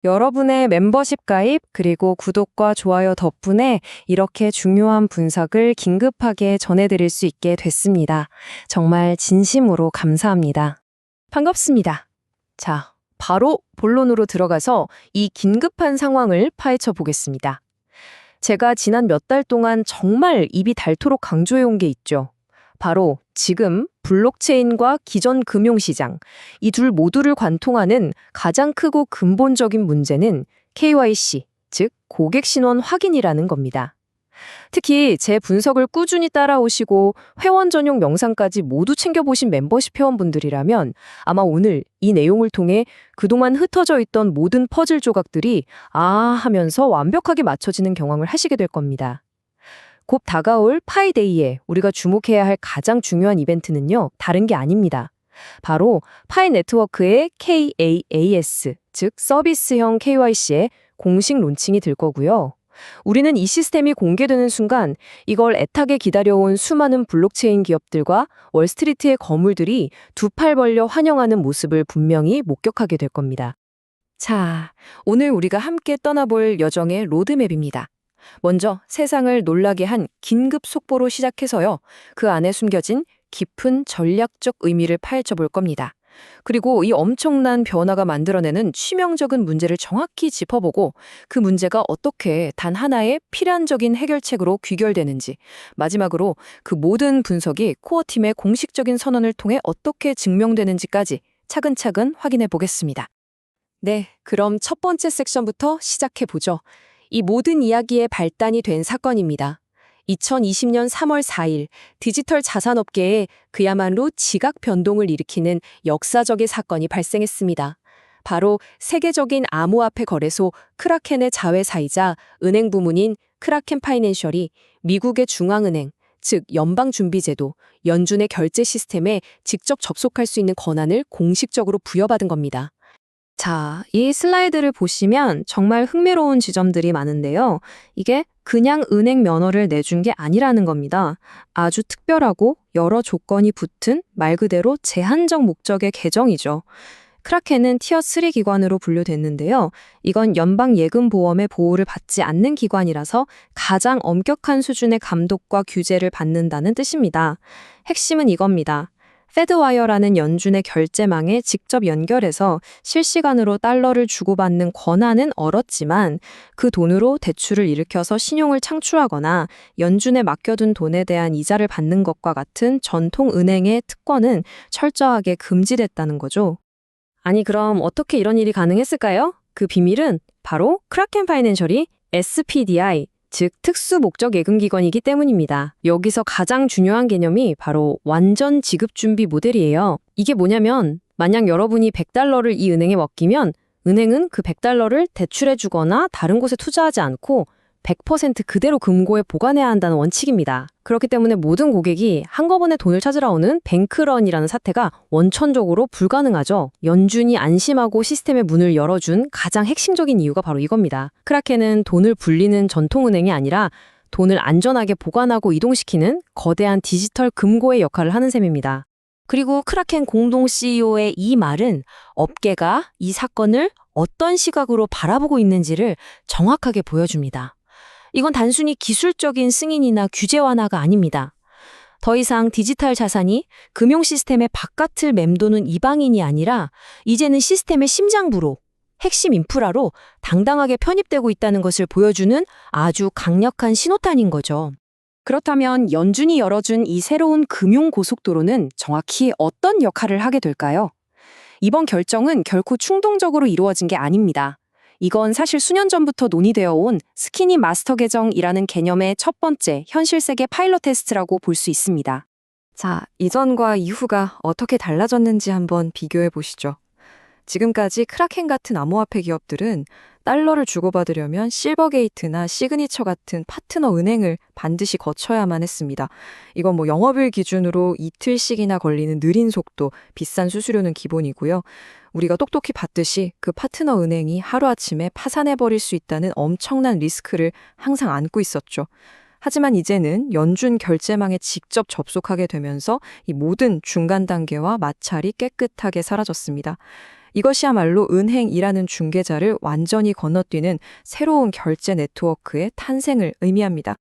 여러분의 멤버십 가입 그리고 구독과 좋아요 덕분에 이렇게 중요한 분석을 긴급하게 전해드릴 수 있게 됐습니다. 정말 진심으로 감사합니다. 반갑습니다. 자, 바로 본론으로 들어가서 이 긴급한 상황을 파헤쳐 보겠습니다. 제가 지난 몇 달 동안 정말 입이 닳도록 강조해온 게 있죠. 바로 지금 블록체인과 기존 금융시장, 이 둘 모두를 관통하는 가장 크고 근본적인 문제는 KYC, 즉 고객 신원 확인이라는 겁니다. 특히 제 분석을 꾸준히 따라오시고 회원 전용 영상까지 모두 챙겨보신 멤버십 회원분들이라면 아마 오늘 이 내용을 통해 그동안 흩어져 있던 모든 퍼즐 조각들이 하면서 완벽하게 맞춰지는 경험을 하시게 될 겁니다. 곧 다가올 파이데이에 우리가 주목해야 할 가장 중요한 이벤트는요, 다른 게 아닙니다. 바로 파이 네트워크의 KAAS, 즉 서비스형 KYC의 공식 론칭이 될 거고요. 우리는 이 시스템이 공개되는 순간 이걸 애타게 기다려온 수많은 블록체인 기업들과 월스트리트의 거물들이 두 팔 벌려 환영하는 모습을 분명히 목격하게 될 겁니다. 자, 오늘 우리가 함께 떠나볼 여정의 로드맵입니다. 먼저 세상을 놀라게 한 긴급 속보로 시작해서요. 그 안에 숨겨진 깊은 전략적 의미를 파헤쳐 볼 겁니다. 그리고 이 엄청난 변화가 만들어내는 치명적인 문제를 정확히 짚어보고 그 문제가 어떻게 단 하나의 필연적인 해결책으로 귀결되는지, 마지막으로 그 모든 분석이 코어팀의 공식적인 선언을 통해 어떻게 증명되는지까지 차근차근 확인해 보겠습니다. 네, 그럼 첫 번째 섹션부터 시작해 보죠. 이 모든 이야기의 발단이 된 사건입니다. 2020년 3월 4일 디지털 자산업계에 그야말로 지각 변동을 일으키는 역사적인 사건이 발생했습니다. 바로 세계적인 암호화폐 거래소 크라켄의 자회사이자 은행 부문인 크라켄 파이낸셜이 미국의 중앙은행, 즉 연방준비제도, 연준의 결제 시스템에 직접 접속할 수 있는 권한을 공식적으로 부여받은 겁니다. 자, 이 슬라이드를 보시면 정말 흥미로운 지점들이 많은데요. 이게 그냥 은행 면허를 내준 게 아니라는 겁니다. 아주 특별하고 여러 조건이 붙은 말 그대로 제한적 목적의 계정이죠. 크라켄은 티어 3 기관으로 분류됐는데요. 이건 연방예금보험의 보호를 받지 않는 기관이라서 가장 엄격한 수준의 감독과 규제를 받는다는 뜻입니다. 핵심은 이겁니다. 페드와이어라는 연준의 결제망에 직접 연결해서 실시간으로 달러를 주고받는 권한은 얻었지만 그 돈으로 대출을 일으켜서 신용을 창출하거나 연준에 맡겨둔 돈에 대한 이자를 받는 것과 같은 전통 은행의 특권은 철저하게 금지됐다는 거죠. 아니 그럼 어떻게 이런 일이 가능했을까요? 그 비밀은 바로 크라켄 파이낸셜이 SPDI, 즉 특수목적예금기관이기 때문입니다. 여기서 가장 중요한 개념이 바로 완전 지급준비 모델이에요. 이게 뭐냐면 만약 여러분이 100달러를 이 은행에 맡기면 은행은 그 100달러를 대출해주거나 다른 곳에 투자하지 않고 100% 그대로 금고에 보관해야 한다는 원칙입니다. 그렇기 때문에 모든 고객이 한꺼번에 돈을 찾으러 오는 뱅크런이라는 사태가 원천적으로 불가능하죠. 연준이 안심하고 시스템의 문을 열어준 가장 핵심적인 이유가 바로 이겁니다. 크라켄은 돈을 불리는 전통은행이 아니라 돈을 안전하게 보관하고 이동시키는 거대한 디지털 금고의 역할을 하는 셈입니다. 그리고 크라켄 공동 CEO의 이 말은 업계가 이 사건을 어떤 시각으로 바라보고 있는지를 정확하게 보여줍니다. 이건 단순히 기술적인 승인이나 규제 완화가 아닙니다. 더 이상 디지털 자산이 금융 시스템의 바깥을 맴도는 이방인이 아니라 이제는 시스템의 심장부로, 핵심 인프라로 당당하게 편입되고 있다는 것을 보여주는 아주 강력한 신호탄인 거죠. 그렇다면 연준이 열어준 이 새로운 금융 고속도로는 정확히 어떤 역할을 하게 될까요? 이번 결정은 결코 충동적으로 이루어진 게 아닙니다. 이건 사실 수년 전부터 논의되어 온 스키니 마스터 계정이라는 개념의 첫 번째 현실 세계 파일럿 테스트라고 볼 수 있습니다. 자, 이전과 이후가 어떻게 달라졌는지 한번 비교해 보시죠. 지금까지 크라켄 같은 암호화폐 기업들은 달러를 주고받으려면 실버게이트나 시그니처 같은 파트너 은행을 반드시 거쳐야만 했습니다. 이건 영업일 기준으로 이틀씩이나 걸리는 느린 속도, 비싼 수수료는 기본이고요. 우리가 똑똑히 봤듯이 그 파트너 은행이 하루아침에 파산해버릴 수 있다는 엄청난 리스크를 항상 안고 있었죠. 하지만 이제는 연준 결제망에 직접 접속하게 되면서 이 모든 중간 단계와 마찰이 깨끗하게 사라졌습니다. 이것이야말로 은행이라는 중개자를 완전히 건너뛰는 새로운 결제 네트워크의 탄생을 의미합니다.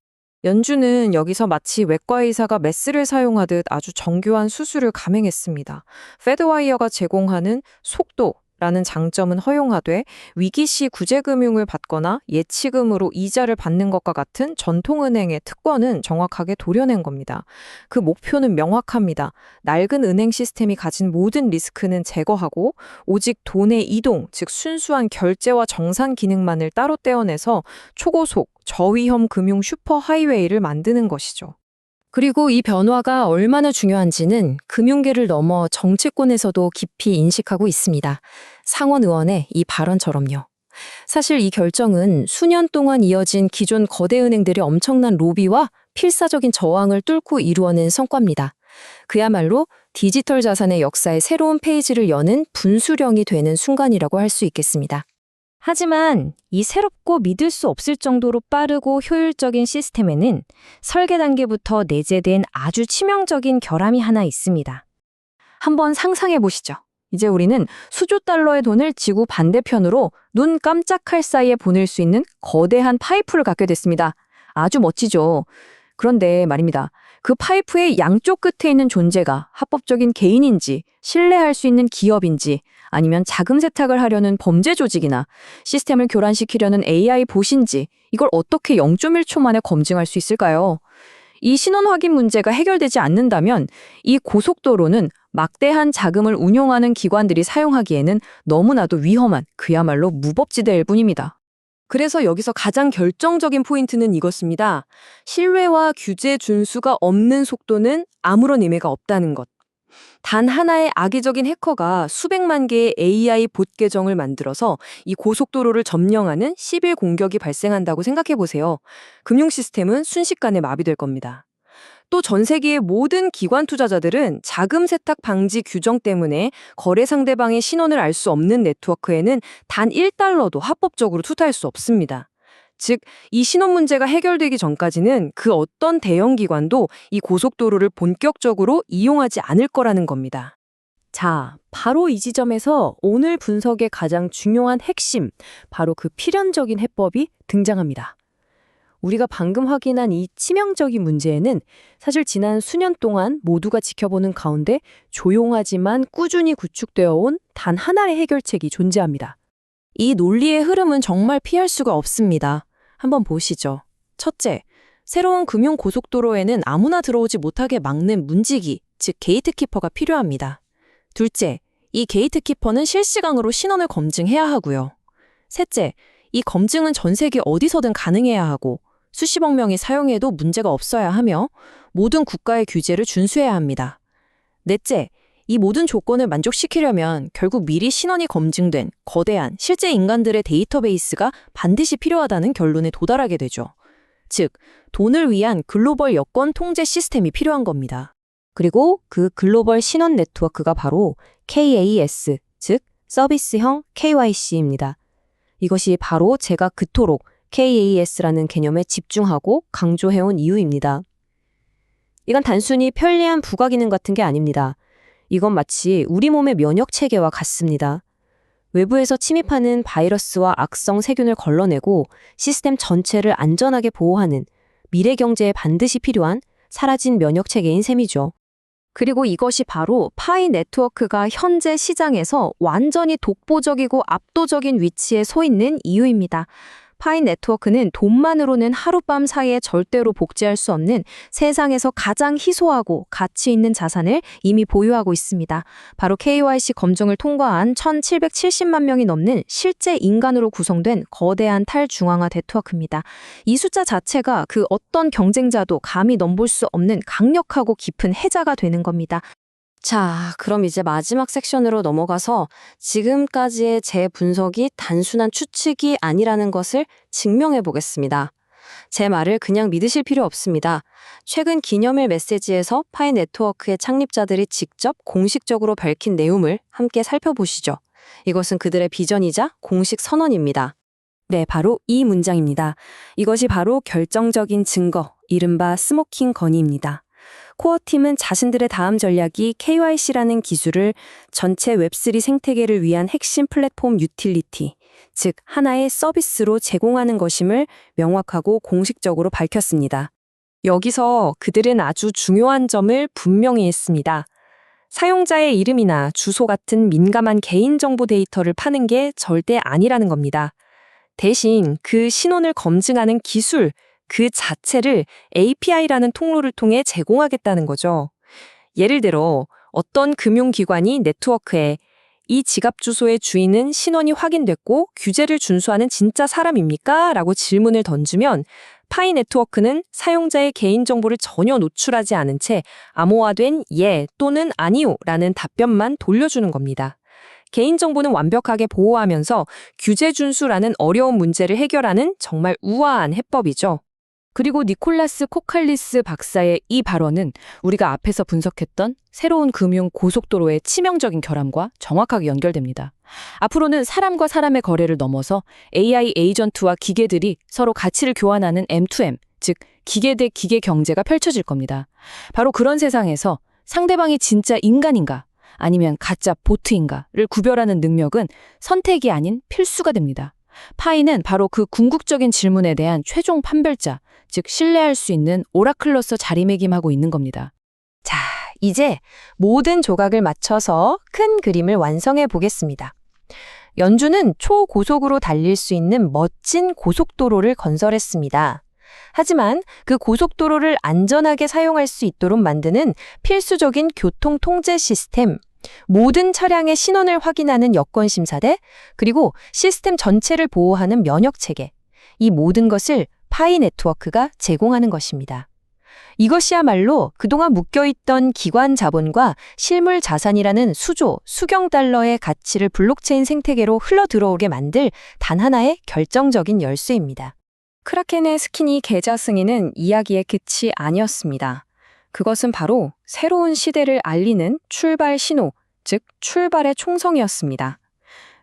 연준은 여기서 마치 외과의사가 메스를 사용하듯 아주 정교한 수술을 감행했습니다. 페드와이어가 제공하는 속도라는 장점은 허용하되 위기 시 구제금융을 받거나 예치금으로 이자를 받는 것과 같은 전통은행의 특권은 정확하게 도려낸 겁니다. 그 목표는 명확합니다. 낡은 은행 시스템이 가진 모든 리스크는 제거하고 오직 돈의 이동, 즉 순수한 결제와 정산 기능만을 따로 떼어내서 초고속, 저위험 금융 슈퍼하이웨이를 만드는 것이죠. 그리고 이 변화가 얼마나 중요한지는 금융계를 넘어 정치권에서도 깊이 인식하고 있습니다. 상원 의원의 이 발언처럼요. 사실 이 결정은 수년 동안 이어진 기존 거대 은행들의 엄청난 로비와 필사적인 저항을 뚫고 이루어낸 성과입니다. 그야말로 디지털 자산의 역사의 새로운 페이지를 여는 분수령이 되는 순간이라고 할 수 있겠습니다. 하지만 이 새롭고 믿을 수 없을 정도로 빠르고 효율적인 시스템에는 설계 단계부터 내재된 아주 치명적인 결함이 하나 있습니다. 한번 상상해 보시죠. 이제 우리는 수조 달러의 돈을 지구 반대편으로 눈 깜짝할 사이에 보낼 수 있는 거대한 파이프를 갖게 됐습니다. 아주 멋지죠. 그런데 말입니다. 그 파이프의 양쪽 끝에 있는 존재가 합법적인 개인인지, 신뢰할 수 있는 기업인지, 아니면 자금 세탁을 하려는 범죄 조직이나 시스템을 교란시키려는 AI 봇인지 이걸 어떻게 0.1초 만에 검증할 수 있을까요? 이 신원 확인 문제가 해결되지 않는다면 이 고속도로는 막대한 자금을 운용하는 기관들이 사용하기에는 너무나도 위험한 그야말로 무법지대일 뿐입니다. 그래서 여기서 가장 결정적인 포인트는 이것입니다. 신뢰와 규제 준수가 없는 속도는 아무런 의미가 없다는 것. 단 하나의 악의적인 해커가 수백만 개의 AI 봇 계정을 만들어서 이 고속도로를 점령하는 시빌 공격이 발생한다고 생각해 보세요. 금융 시스템은 순식간에 마비될 겁니다. 또 전 세계의 모든 기관 투자자들은 자금 세탁 방지 규정 때문에 거래 상대방의 신원을 알 수 없는 네트워크에는 단 1달러도 합법적으로 투자할 수 없습니다. 즉, 이 신원 문제가 해결되기 전까지는 그 어떤 대형 기관도 이 고속도로를 본격적으로 이용하지 않을 거라는 겁니다. 자, 바로 이 지점에서 오늘 분석의 가장 중요한 핵심, 바로 그 필연적인 해법이 등장합니다. 우리가 방금 확인한 이 치명적인 문제에는 사실 지난 수년 동안 모두가 지켜보는 가운데 조용하지만 꾸준히 구축되어 온 단 하나의 해결책이 존재합니다. 이 논리의 흐름은 정말 피할 수가 없습니다. 한번 보시죠. 첫째, 새로운 금융 고속도로에는 아무나 들어오지 못하게 막는 문지기, 즉 게이트키퍼가 필요합니다. 둘째, 이 게이트키퍼는 실시간으로 신원을 검증해야 하고요. 셋째, 이 검증은 전 세계 어디서든 가능해야 하고 수십억 명이 사용해도 문제가 없어야 하며 모든 국가의 규제를 준수해야 합니다. 넷째, 이 모든 조건을 만족시키려면 결국 미리 신원이 검증된 거대한 실제 인간들의 데이터베이스가 반드시 필요하다는 결론에 도달하게 되죠. 즉, 돈을 위한 글로벌 여권 통제 시스템이 필요한 겁니다. 그리고 그 글로벌 신원 네트워크가 바로 KAS, 즉 서비스형 KYC입니다. 이것이 바로 제가 그토록 KAS라는 개념에 집중하고 강조해온 이유입니다. 이건 단순히 편리한 부가기능 같은 게 아닙니다. 이건 마치 우리 몸의 면역 체계와 같습니다. 외부에서 침입하는 바이러스와 악성 세균을 걸러내고 시스템 전체를 안전하게 보호하는 미래 경제에 반드시 필요한 사라진 면역 체계인 셈이죠. 그리고 이것이 바로 파이 네트워크가 현재 시장에서 완전히 독보적이고 압도적인 위치에 서 있는 이유입니다. 파이 네트워크는 돈만으로는 하룻밤 사이에 절대로 복제할 수 없는 세상에서 가장 희소하고 가치 있는 자산을 이미 보유하고 있습니다. 바로 KYC 검증을 통과한 1,770만 명이 넘는 실제 인간으로 구성된 거대한 탈중앙화 네트워크입니다. 이 숫자 자체가 그 어떤 경쟁자도 감히 넘볼 수 없는 강력하고 깊은 해자가 되는 겁니다. 자, 그럼 이제 마지막 섹션으로 넘어가서 지금까지의 제 분석이 단순한 추측이 아니라는 것을 증명해 보겠습니다. 제 말을 그냥 믿으실 필요 없습니다. 최근 기념일 메시지에서 파이 네트워크의 창립자들이 직접 공식적으로 밝힌 내용을 함께 살펴보시죠. 이것은 그들의 비전이자 공식 선언입니다. 네, 바로 이 문장입니다. 이것이 바로 결정적인 증거, 이른바 스모킹 건입니다. 코어팀은 자신들의 다음 전략이 KYC라는 기술을 전체 웹3 생태계를 위한 핵심 플랫폼 유틸리티, 즉 하나의 서비스로 제공하는 것임을 명확하고 공식적으로 밝혔습니다. 여기서 그들은 아주 중요한 점을 분명히 했습니다. 사용자의 이름이나 주소 같은 민감한 개인정보 데이터를 파는 게 절대 아니라는 겁니다. 대신 그 신원을 검증하는 기술, 그 자체를 API라는 통로를 통해 제공하겠다는 거죠. 예를 들어 어떤 금융기관이 네트워크에 이 지갑 주소의 주인은 신원이 확인됐고 규제를 준수하는 진짜 사람입니까? 라고 질문을 던지면 파이 네트워크는 사용자의 개인정보를 전혀 노출하지 않은 채 암호화된 예 또는 아니요 라는 답변만 돌려주는 겁니다. 개인정보는 완벽하게 보호하면서 규제 준수라는 어려운 문제를 해결하는 정말 우아한 해법이죠. 그리고 니콜라스 코칼리스 박사의 이 발언은 우리가 앞에서 분석했던 새로운 금융 고속도로의 치명적인 결함과 정확하게 연결됩니다. 앞으로는 사람과 사람의 거래를 넘어서 AI 에이전트와 기계들이 서로 가치를 교환하는 M2M, 즉 기계 대 기계 경제가 펼쳐질 겁니다. 바로 그런 세상에서 상대방이 진짜 인간인가 아니면 가짜 보트인가를 구별하는 능력은 선택이 아닌 필수가 됩니다. 파이는 바로 그 궁극적인 질문에 대한 최종 판별자, 즉 신뢰할 수 있는 오라클로서 자리매김하고 있는 겁니다. 자, 이제 모든 조각을 맞춰서 큰 그림을 완성해 보겠습니다. 연주는 초고속으로 달릴 수 있는 멋진 고속도로를 건설했습니다. 하지만 그 고속도로를 안전하게 사용할 수 있도록 만드는 필수적인 교통 통제 시스템, 모든 차량의 신원을 확인하는 여권심사대, 그리고 시스템 전체를 보호하는 면역체계, 이 모든 것을 파이 네트워크가 제공하는 것입니다. 이것이야말로 그동안 묶여있던 기관 자본과 실물 자산이라는 수조, 수경 달러의 가치를 블록체인 생태계로 흘러들어오게 만들 단 하나의 결정적인 열쇠입니다. 크라켄의 스키니 계좌 승인은 이야기의 끝이 아니었습니다. 그것은 바로 새로운 시대를 알리는 출발 신호, 즉 출발의 총성이었습니다.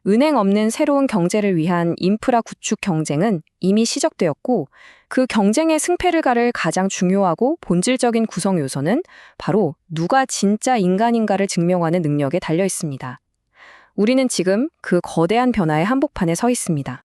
은행 없는 새로운 경제를 위한 인프라 구축 경쟁은 이미 시작되었고 그 경쟁의 승패를 가를 가장 중요하고 본질적인 구성 요소는 바로 누가 진짜 인간인가를 증명하는 능력에 달려 있습니다. 우리는 지금 그 거대한 변화의 한복판에 서 있습니다.